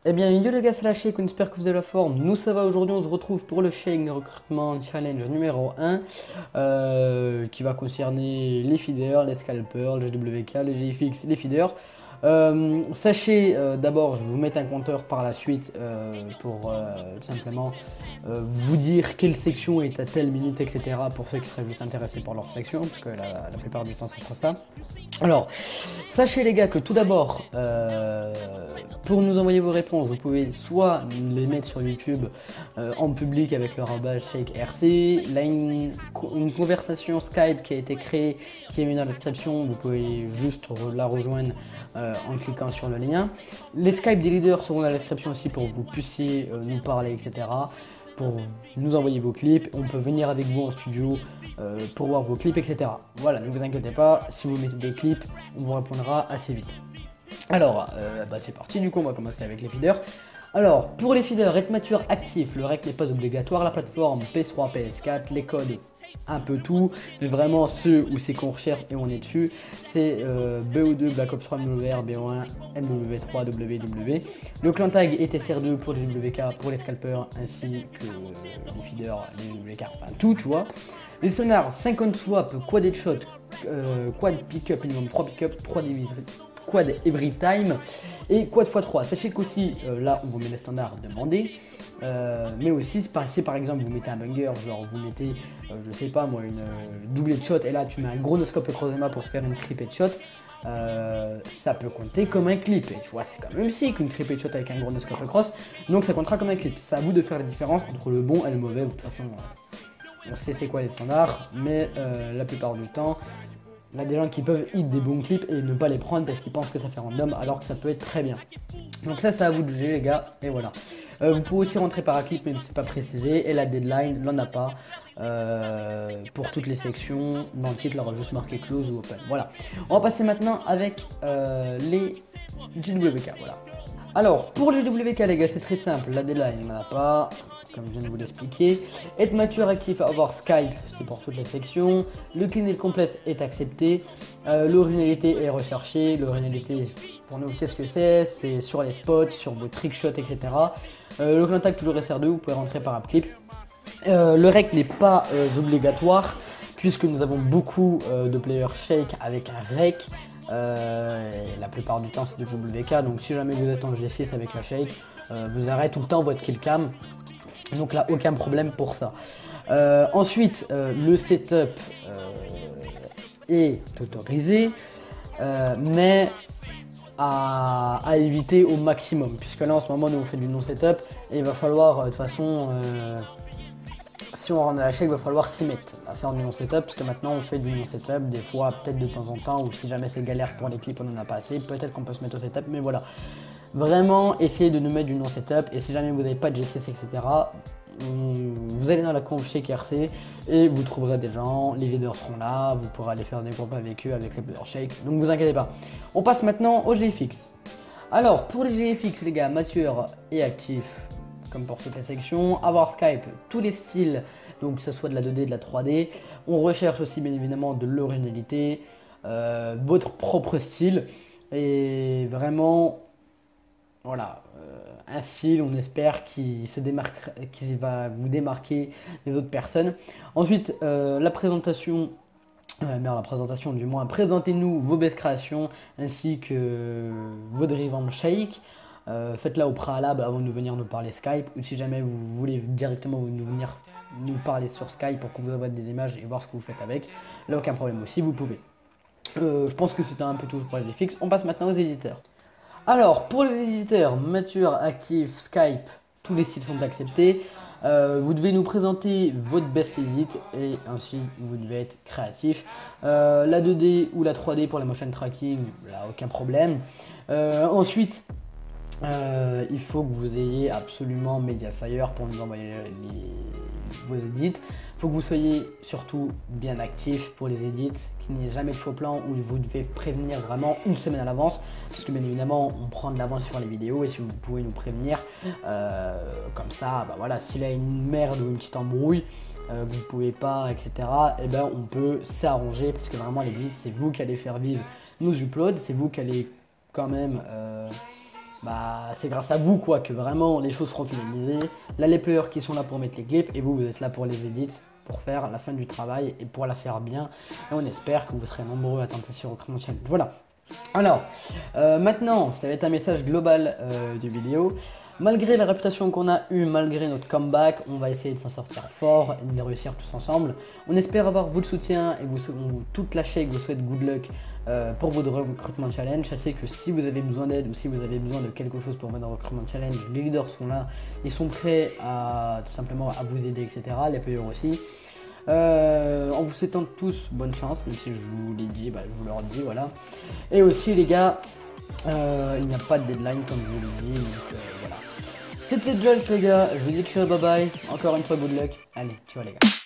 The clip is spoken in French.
Eh bien, yo les gars, c'est la Shake, on espère que vous avez la forme. Nous, ça va aujourd'hui, on se retrouve pour le Shake de recrutement challenge numéro 1 qui va concerner les feeders, les scalpers, les GWK, les GFX, les feeders. Sachez d'abord, je vais vous mettre un compteur par la suite pour tout simplement vous dire quelle section est à telle minute, etc. pour ceux qui seraient juste intéressés par leur section, parce que la plupart du temps, c'est pas ça. Alors, sachez les gars que tout d'abord, pour nous envoyer vos réponses, vous pouvez soit les mettre sur YouTube en public avec le arobase ShakeRC. Là, une conversation Skype qui a été créée, qui est mise dans la description, vous pouvez juste la rejoindre en cliquant sur le lien. Les Skype des leaders seront dans la description aussi pour que vous puissiez nous parler, etc. Pour nous envoyer vos clips, on peut venir avec vous en studio pour voir vos clips, etc. Voilà, ne vous inquiétez pas, si vous mettez des clips, on vous répondra assez vite. Alors, c'est parti, du coup on va commencer avec les feeders. Alors, pour les feeders, être mature actif, le rec n'est pas obligatoire, la plateforme PS3, PS4, les codes, un peu tout, mais vraiment ceux où c'est qu'on recherche et on est dessus, c'est BO2, Black Ops 3, MWR, BO1, MW3, WW. Le clan tag est SR2 pour les WK, pour les scalpers, ainsi que les feeders, les WK, enfin tout, tu vois. Les sonars, 50 swap, quad headshot, quad pick-up, minimum 3 pick-up, 3 quad every time et quad x3. Sachez qu'aussi là on vous met les standards demandés, mais aussi si par exemple vous mettez un banger, genre vous mettez je sais pas moi une double headshot et là tu mets un gros noscope across the map pour faire une trip headshot, ça peut compter comme un clip, et tu vois c'est quand même sick une trip headshot avec un gros noscope across, donc ça comptera comme un clip. C'est à vous de faire la différence entre le bon et le mauvais. De toute façon on sait c'est quoi les standards, mais la plupart du temps il y a des gens qui peuvent hit des bons clips et ne pas les prendre parce qu'ils pensent que ça fait random alors que ça peut être très bien. Donc ça c'est à vous de juger les gars, et voilà. Vous pouvez aussi rentrer par un clip même si c'est pas précisé, et la deadline n'en a pas pour toutes les sections. Dans le titre il aura juste marqué close ou open. Voilà. On va passer maintenant avec les JWK, voilà. Alors, pour les JWK les gars, c'est très simple, la deadline n'en a pas, comme je viens de vous l'expliquer. Être mature, actif, avoir Skype, c'est pour toutes les sections. Le clean et le complexe est accepté. L'originalité est recherchée. L'originalité, pour nous, qu'est-ce que c'est? C'est sur les spots, sur vos trickshots, etc. Le contact toujours SR2, vous pouvez rentrer par un clip. Le rec n'est pas obligatoire, puisque nous avons beaucoup de players shake avec un rec. La plupart du temps c'est du WK, donc si jamais vous êtes en G6 avec la shake, vous arrêtez tout le temps votre killcam, donc là aucun problème pour ça. Ensuite le setup est autorisé, mais à éviter au maximum, puisque là en ce moment nous on fait du non setup et il va falloir de toute façon si on rentre à la shake, il va falloir s'y mettre à faire du non-setup, parce que maintenant on fait du non-setup, des fois peut-être de temps en temps, ou si jamais c'est galère pour les clips, on n'en a pas assez, peut-être qu'on peut se mettre au setup, mais voilà. Vraiment, essayez de nous mettre du non-setup, et si jamais vous n'avez pas de G6, etc., vous allez dans la conf shake RC, et vous trouverez des gens, les leaders seront là, vous pourrez aller faire des groupes avec eux, avec les players shake, donc vous inquiétez pas. On passe maintenant au GFX. Alors, pour les GFX, les gars, mature et actif, comme pour toutes les sections, avoir Skype, tous les styles, donc que ce soit de la 2D, de la 3D. On recherche aussi bien évidemment de l'originalité, votre propre style, et vraiment, voilà, un style, on espère, qui va vous démarquer des autres personnes. Ensuite, la présentation du moins, présentez-nous vos best créations ainsi que vos revamp shake. Faites-la au préalable avant de venir nous parler Skype, ou si jamais vous voulez directement venir nous parler sur Skype pour qu'on vous envoie des images et voir ce que vous faites avec, là aucun problème aussi, vous pouvez. Je pense que c'était un peu tout pour les fixes. On passe maintenant aux éditeurs. Alors, pour les éditeurs, mature, actif, Skype, tous les styles sont acceptés. Vous devez nous présenter votre best edit et ainsi vous devez être créatif. La 2D ou la 3D pour la motion tracking, là aucun problème. Ensuite, il faut que vous ayez absolument Mediafire pour nous envoyer vos edits. Il faut que vous soyez surtout bien actif pour les edits, qu'il n'y ait jamais de faux plans où vous devez prévenir vraiment une semaine à l'avance, parce que bien évidemment on prend de l'avance sur les vidéos, et si vous pouvez nous prévenir comme ça, bah voilà, s'il a une merde ou une petite embrouille, vous ne pouvez pas, etc., et ben on peut s'arranger, parce que vraiment les edits c'est vous qui allez faire vivre nos uploads, c'est vous qui allez quand même bah c'est grâce à vous quoi que vraiment les choses seront finalisées. Là les players qui sont là pour mettre les clips et vous êtes là pour les edits, pour faire la fin du travail et pour la faire bien. Et on espère que vous serez nombreux à tenter ce recrutement challenge. Voilà. Alors, maintenant, ça va être un message global de vidéo. Malgré la réputation qu'on a eue, malgré notre comeback, on va essayer de s'en sortir fort et de réussir tous ensemble. On espère avoir votre soutien et toute la Shake vous souhaite good luck pour votre recrutement challenge. Sachez que si vous avez besoin d'aide ou si vous avez besoin de quelque chose pour votre recrutement challenge, les leaders sont là, ils sont prêts à tout simplement à vous aider, etc. Les payeurs aussi. En vous souhaitant tous bonne chance, même si je vous l'ai dit, bah, je vous le redis, voilà. Et aussi les gars, il n'y a pas de deadline comme je vous l'ai dit, donc voilà. C'était Jolt les gars, je vous dis ciao, bye bye, encore une fois good luck, allez, ciao les gars.